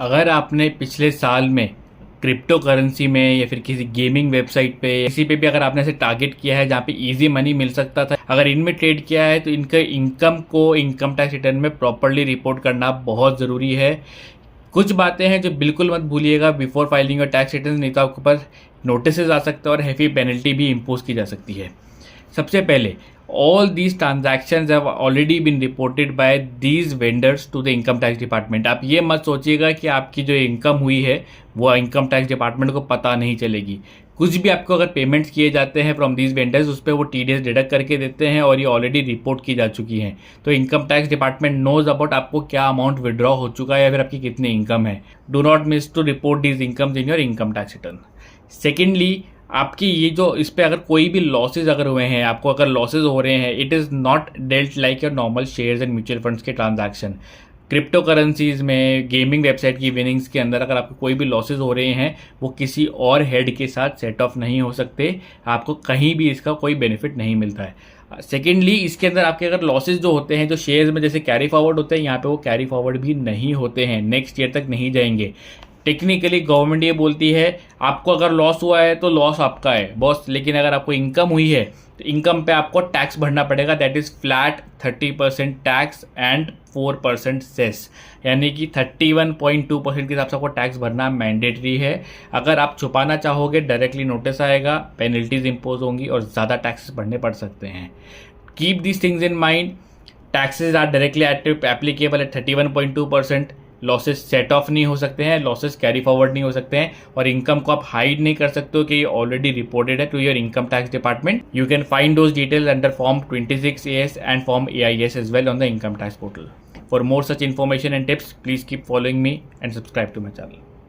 अगर आपने पिछले साल में क्रिप्टो करेंसी में या फिर किसी गेमिंग वेबसाइट पे किसी पे भी अगर आपने ऐसे टारगेट किया है जहाँ पे इजी मनी मिल सकता था, अगर इनमें ट्रेड किया है तो इनका इनकम को इनकम टैक्स रिटर्न में प्रॉपरली रिपोर्ट करना बहुत ज़रूरी है। कुछ बातें हैं जो बिल्कुल मत भूलिएगा बिफोर फाइलिंग और टैक्स रिटर्न, नहीं तो आपके ऊपर नोटिसेज आ सकते हैं और हैवी पेनल्टी भी इम्पोज की जा सकती है। सबसे पहले, all these transactions have already been reported by these vendors to the income tax department। आप ये मत सोचिएगा कि आपकी जो इनकम हुई है वो इनकम टैक्स डिपार्टमेंट को पता नहीं चलेगी। कुछ भी आपको अगर पेमेंट्स किए जाते हैं फ्रॉम दीज वेंडर्स, उस पर वो TDS डिडक्ट करके देते हैं और ये ऑलरेडी रिपोर्ट की जा चुकी हैं। तो income tax department knows about आपको क्या अमाउंट विड्रॉ हो चुका है या फिर आपकी कितनी इनकम है। Do not miss to report these incomes in your income tax return. Secondly, आपकी ये जो इस पे अगर कोई भी लॉसेज अगर हुए हैं, आपको अगर लॉसेज हो रहे हैं, it is not dealt like your normal shares and mutual funds के ट्रांजैक्शन। क्रिप्टो करेंसीज में, गेमिंग वेबसाइट की विनिंग्स के अंदर अगर आपको कोई भी लॉसेज हो रहे हैं, वो किसी और हेड के साथ सेट ऑफ नहीं हो सकते, आपको कहीं भी इसका कोई बेनिफिट नहीं मिलता है। सेकेंडली, इसके अंदर आपके अगर लॉसेज जो होते हैं, जो शेयर्स में जैसे कैरी फॉरवर्ड होते हैं, यहाँ पे वो कैरी फॉरवर्ड भी नहीं होते हैं, नेक्स्ट ईयर तक नहीं जाएंगे। टेक्निकली गवर्नमेंट ये बोलती है आपको अगर लॉस हुआ है तो लॉस आपका है बॉस, लेकिन अगर आपको इनकम हुई है तो इनकम पे आपको टैक्स भरना पड़ेगा। That is flat 30% tax and 4% cess, यानी कि 31.2% के हिसाब से आपको टैक्स भरना मैंडेटरी है। अगर आप छुपाना चाहोगे डायरेक्टली नोटिस आएगा, पेनल्टीज इंपोज होंगी और ज़्यादा टैक्सेस भरने पड़ सकते हैं। Keep this things in mind. Taxes are directly applicable at 31.2%। Losses set off नहीं हो सकते हैं, लॉसेस कैरी फॉरवर्ड नहीं हो सकते हैं, और इनकम को आप हाइड नहीं कर सकते हो कि ये ऑलरेडी रिपोर्टेड है to your income tax department. You can find those details under form 26AS and form AIS as well on the income tax portal. For more such information and tips, please keep following me and subscribe to my channel.